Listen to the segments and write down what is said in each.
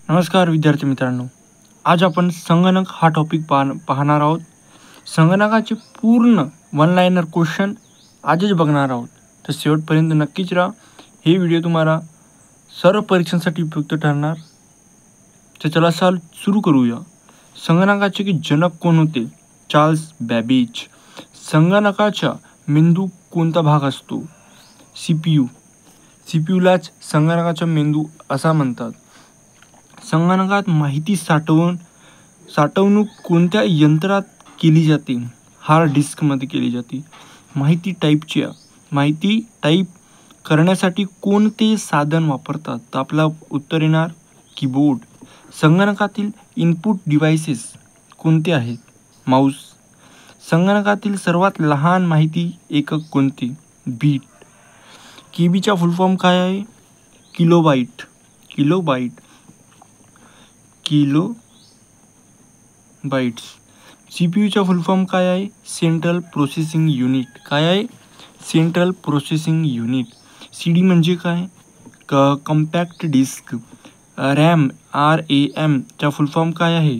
नमस्कार विद्यार्थी मित्रांनो, आज आपण संगणक हा टॉपिक पाहणार आहोत. संगणकाचे पूर्ण वन लाइनर क्वेश्चन आजच बघणार आहोत. तर शेवटपर्यंत नक्कीच राहा. हे व्हिडिओ तुम्हाला सर्व परीक्षांसाठी उपयुक्त ठरणार. तर चला सुरू करूया. संगणकाचे जनक कोण होते? Charles Babbage. संगणकाचा मेंदू कोणता भाग असतो? CPU. CPUलाच संगणकाचा मेंदू असा म्हणतात. संगणकात माहिती साठवणूक कोणत्या यंत्रात केली जाते? हार्ड डिस्कमध्ये केली जाते. माहिती टाईप करण्यासाठी कोणते साधन वापरतात? तर आपला उत्तर येणार कीबोर्ड. संगणकातील इनपुट डिव्हाइसेस कोणते आहेत? माऊस. संगणकातील सर्वात लहान माहिती एकक कोणते? बीट. केबीचा फुल फॉर्म काय आहे? किलोबाईट. CPUचा फुल फॉर्म काय आहे? Central processing unit. काय आहे? Central processing unit. CD म्हणजे काय? Compact disk. RAM चा फुल फॉर्म काय आहे?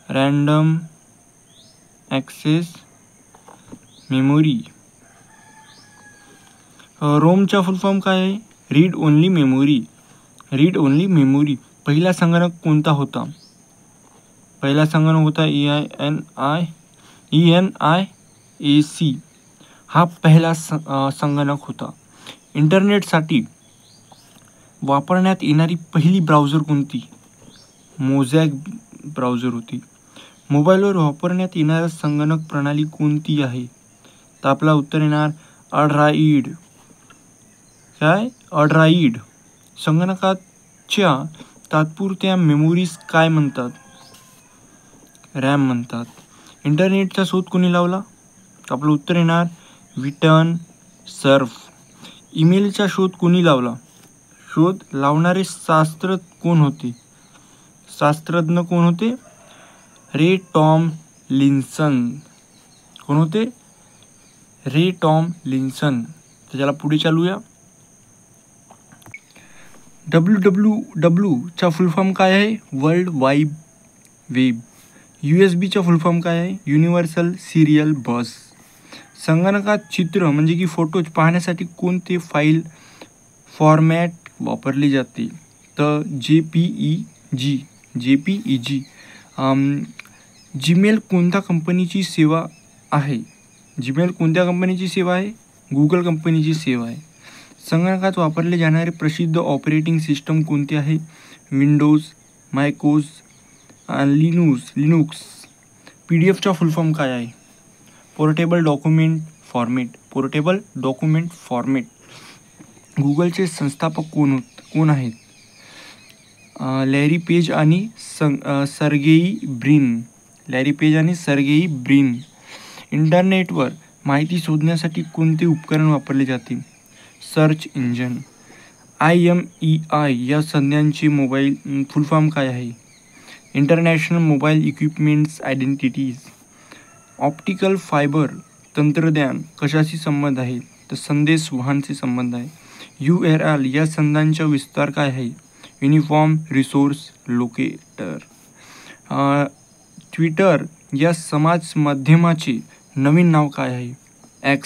Random access memory. रोमचा फुल फॉर्म काय आहे? Read only memory. पहिला संगणक कोणता होता? पहिला संगणक होता ENIAC. हा पहिला संगणक होता. इंटरनेटसाठी वापरण्यात येणारी पहिली ब्राउझर कोणती? मोझॅक ब्राउझर होती. मोबाईलवर वापरण्यात येणारी संगणक प्रणाली कोणती आहे? तर आपला उत्तर येणार अँड्रॉइड. अँड्रॉइड. संगणकाच्या तात्पुरत्या मेमोरीज काय म्हणतात? रॅम म्हणतात. इंटरनेटचा शोध कोणी लावला? आपलं उत्तर येणार विटन सर्फ. ईमेलचा शोध कोणी लावला? शोध लावणारे शास्त्रज्ञ कोण होते? रे टॉमलिन्सन. कोण होते? रे टॉमलिन्सन. तर त्याला पुढे चालूया. WWW चा फुल फॉर्म काय आहे? World wide web. USB चा फुल फॉर्म काय आहे? युनिव्हर्सल सिरियल बस. संगणकात चित्र म्हणजे की फोटोज पाहण्यासाठी कोणते फाईल फॉर्मॅट वापरले जाते? तर JPEG. जीमेल कोणत्या कंपनीची सेवा आहे? गुगल कंपनीची सेवा आहे. संगणकात वापरले जाणारे प्रसिद्ध ऑपरेटिंग सिस्टम कोणते आहे? विंडोज, मायकोस, लिनुक्स. PDF फुल फॉर्म काय आहे? Portable document format. गुगलचे संस्थापक कोण आहेत? लॅरी पेज आणि सर्गेई ब्रिन. इंटरनेटवर माहिती शोधण्यासाठी कोणते उपकरण वापरले जाते? Search engine. IMEI या संज्ञांचे फुल फॉर्म काय आहे? International mobile equipments identities. Optical fibre तंत्रज्ञान कशाशी संबंध आहे? तर संदेशवहनशी संबंध आहे. URL या संज्ञांचा विस्तार काय आहे? Uniform resource locator. ट्विटर या समाज माध्यमाचे नवीन नाव काय आहे? X.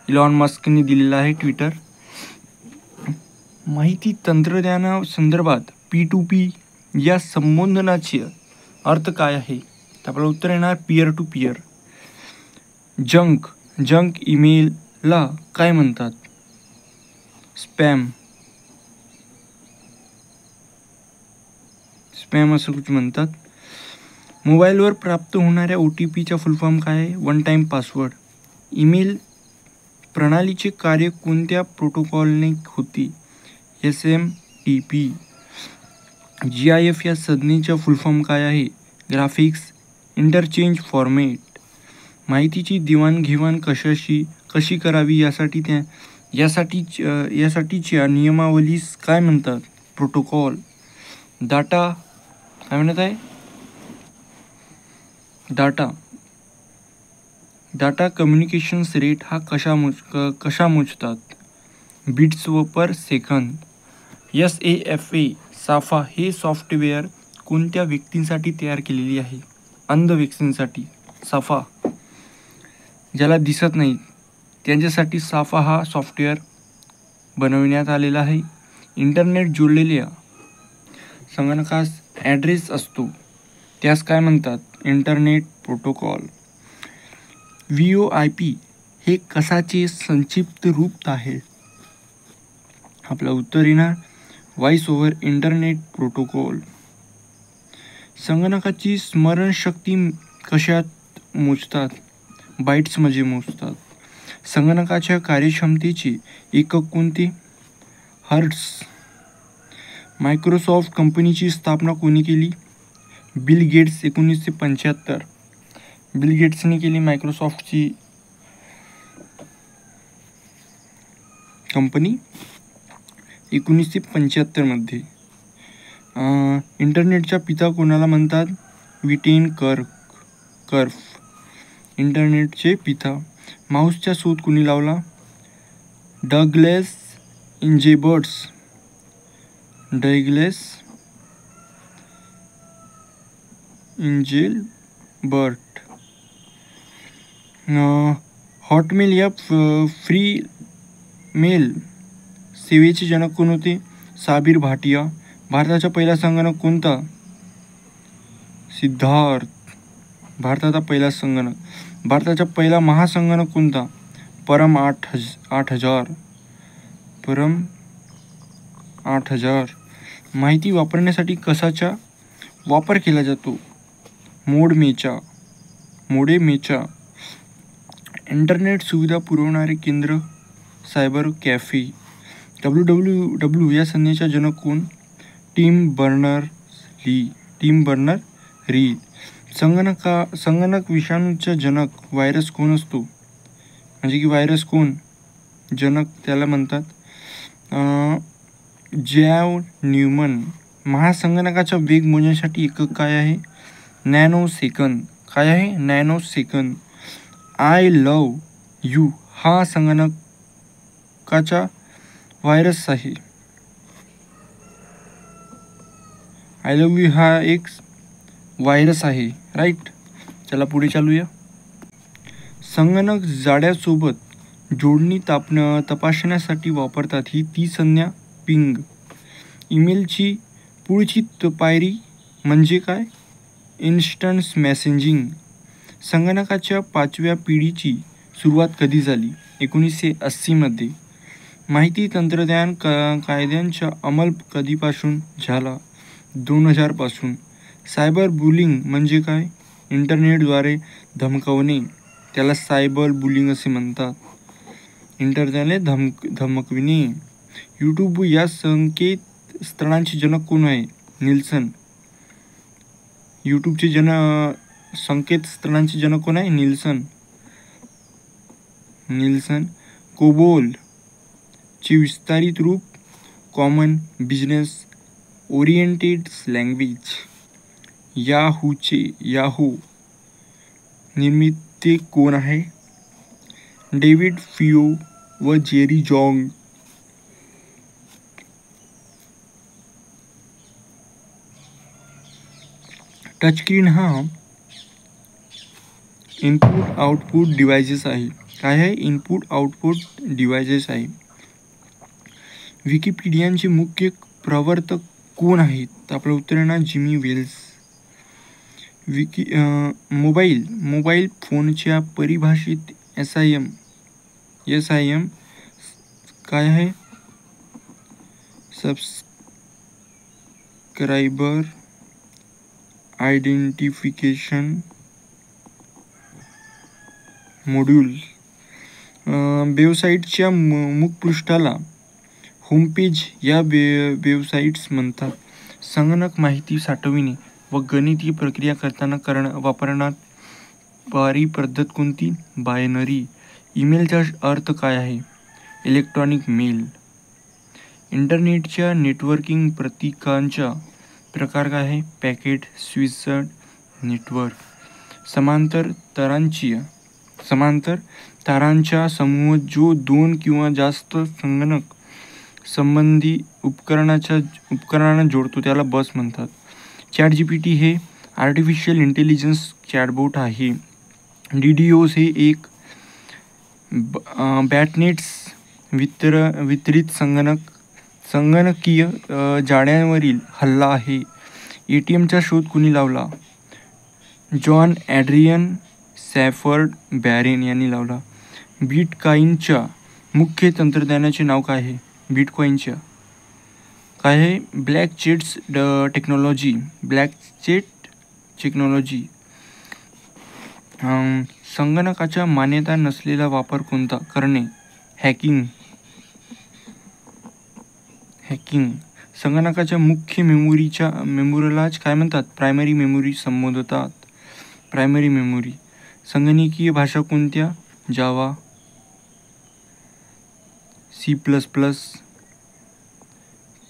इलॉन मस्कने दिलेला आहे ट्विटर. माहिती तंत्रज्ञानासंदर्भात P2P या संबोधनाचे अर्थ काय आहे? तर आपलं उत्तर येणार पीअर टू पीअर. जंक ईमेलला काय म्हणतात? स्पॅम असं कुछ म्हणतात. मोबाईलवर प्राप्त होणाऱ्या OTPचा फुल फॉर्म काय आहे? One time password. ईमेल प्रणालीचे कार्य कोणत्या प्रोटोकॉलने होते? SMTP. GIF या संज्ञेचा फुल फॉर्म काय आहे? Graphics interchange format. माहितीची देवाणघेवाण कशी करावी यासाठीच्या नियमावलीस काय म्हणतात? प्रोटोकॉल. डाटा काय म्हणत आहे? डाटा कम्युनिकेशन्स रेट हा कशा मोजतात? Bits per second. SAFA साफा हे सॉफ्टवेअर कोणत्या व्यक्तींसाठी तयार केलेली आहे? अंध व्यक्तींसाठी साफा, ज्याला दिसत नाही त्यांच्यासाठी साफा हा सॉफ्टवेअर बनवण्यात आलेला आहे. इंटरनेट जोडलेल्या संगणकास ॲड्रेस असतो, त्यास काय म्हणतात? Internet protocol. VoIP हे कशाचे संक्षिप्त रूप आहे? आपलं उत्तर येणार व्हॉइस ओव्हर इंटरनेट प्रोटोकॉल. संगणकाची स्मरणशक्ती कशात मोजतात? बाईट्समध्ये मोजतात. संगणकाच्या कार्यक्षमतेचे एकक कोणते? हर्ट्झ. मायक्रोसॉफ्ट कंपनीची स्थापना कोणी केली? Bill Gates 1975. बिल गेट्सने केली मायक्रोसॉफ्टची कंपनी 1975 मध्ये. इंटरनेटचा पिता कोणाला म्हणतात? विटेन कर्फ. इंटरनेटचे पिता. माऊसचा शोध कोणी लावला? डग्लस इंजेलबर्ट. हॉटमेल या फ्री मेल सेवेचे जनक कोण होते? साबिर भाटिया. भारताचा पहिला संगणक कोणता? सिद्धार्थ. भारताचा पहिला संगणक. भारताचा पहिला महासंगणक कोणता? परम 8000. माहिती वापरण्यासाठी कशाचा वापर केला जातो? मोडेमचा. इंटरनेट सुविधा पुरवणारे केंद्र? Cyber cafe. WWW या संज्ञेचा जनक कोण? टिम बर्नर-ली. संगणक विषाणूचा जनक व्हायरस कोण असतो? म्हणजे की व्हायरस कोण जनक त्याला म्हणतात? जॅव न्यूमन. महासंगणकाचा वेग मोजण्यासाठी एकक काय आहे? नॅनोसेकंद. काय आहे? नॅनोसेकंद. आय लव्ह यू हा संगणकाचा व्हायरस आहे. आय लव्ह यू हा एक व्हायरस आहे, राईट. चला पुढे चालूया. संगणक जाळ्यासोबत जोडणी तपासण्यासाठी वापरतात ही ती संज्ञा पिंग. ईमेलची पुढची पायरी म्हणजे काय? Instant messaging. संगणकाच्या 5व्या पिढीची सुरुवात कधी झाली? 1980 मध्ये. माहिती तंत्रज्ञान कायद्यांचा अंमल कधीपासून झाला? 2000 पासून. सायबर बुलिंग म्हणजे काय? इंटरनेटद्वारे धमकावणे, त्याला सायबर बुलिंग असे म्हणतात. इंटरनेटने धमकविणे. यूट्यूब या संकेतस्थळांचे जनक कोण आहे? निल्सन. यूट्यूबचे संकेतस्थळांचे जनक कोण आहे? निल्सन. कोबोल चे विस्तारित रूप? Common business oriented language. Yahoo निर्मिती कोण आहे? डेव्हिड फिओ व जेरी जॉंग. टचस्क्रीन हा इनपुट आउटपुट डिव्हाइसेस आहे. काय आहे? इनपुट आउटपुट डिव्हाइसेस आहे. विकिपीडियाचे मुख्य प्रवर्तक कोण आहेत? तर आपलं उत्तर आहे ना जिमी वेल्स. मोबाईल फोनच्या परिभाषेत SIM काय आहे? Subscriber identification module. वेबसाईटच्या मुखपृष्ठाला होमपेज या वेबसाईट्स म्हणतात. संगणक माहिती साठविणे व गणितीय प्रक्रिया करताना वापरण्यात पारी पद्धत कोणती? बायनरी. ईमेलचा अर्थ काय आहे? Electronic mail. इंटरनेटच्या नेटवर्किंग प्रतीकांचा प्रकार काय आहे? Packet switched network. समांतर तारांचा समूह जो 2 किंवा जास्त संगणक संबंधी उपकरणांना जोडतो त्याला बस म्हणतात. ChatGPT हे आर्टिफिशियल इंटेलिजन्स चॅटबोट आहे. DDoS हे एक बॅटनेट्स वितरित संगणकीय जाळ्यांवरील हल्ला आहे. ATMचा शोध कुणी लावला? जॉन ॲड्रियन सॅफर्ड बॅरेन यांनी लावला. बिटकॉईनच्या मुख्य तंत्रज्ञानाचे नाव काय आहे? बिटकॉईनच्या काय आहे? Blockchain technology. संगणकाचा मान्यता नसलेला वापर कोणता? करणे. हॅकिंग. संगणकाच्या मुख्य मेमोरीलाच काय म्हणतात? प्रायमरी मेमोरी संबोधतात. Primary memory. संगणकीय भाषा कोणत्या? जावा, C++,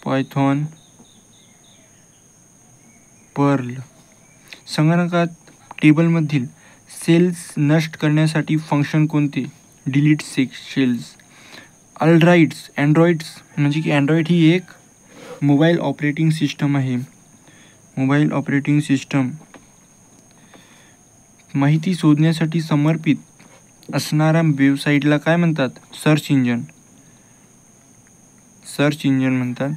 पायथॉन, पर्ल. संगणकात टेबलमधील सेल्स नष्ट करण्यासाठी फंक्शन कोणते? Delete cells. अँड्रॉइड्स म्हणजे की अँड्रॉइड ही एक मोबाईल ऑपरेटिंग सिस्टम आहे. Mobile operating system. माहिती शोधण्यासाठी समर्पित असणाऱ्या वेबसाईटला काय म्हणतात? सर्च इंजिन म्हणतात.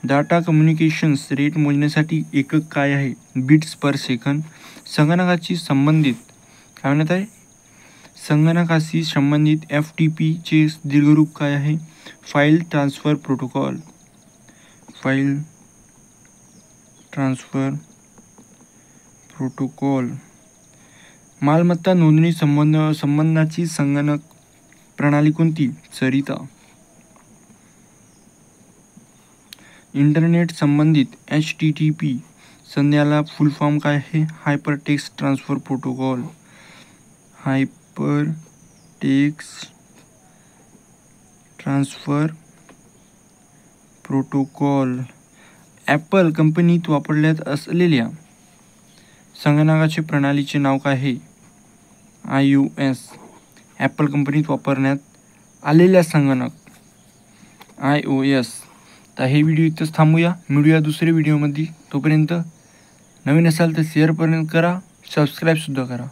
डाटा कम्युनिकेशन्स रेट मोजण्यासाठी एकक काय आहे? Bits per second. संगणकाशी संबंधित FTP चे दीर्घरूप काय आहे? File transfer protocol. मालमत्ता नोंदणी संबंधाची संगणक प्रणाली कोणती? सरिता. इंटरनेट संबंधित HTTP संज्ञाला फुल फॉर्म काय आहे? Hypertext transfer protocol. ॲपल कंपनीत वापरण्यात असलेल्या संगणकाच्या प्रणालीचे नाव काय आहे? iOS. ॲपल कंपनीत वापरण्यात आलेल्या संगणक iOS. तर हे व्हिडिओ इथंच थांबूया. मिळूया दुसऱ्या व्हिडिओमध्ये. तोपर्यंत नवीन असाल तर शेअर करा, सबस्क्राईबसुद्धा करा.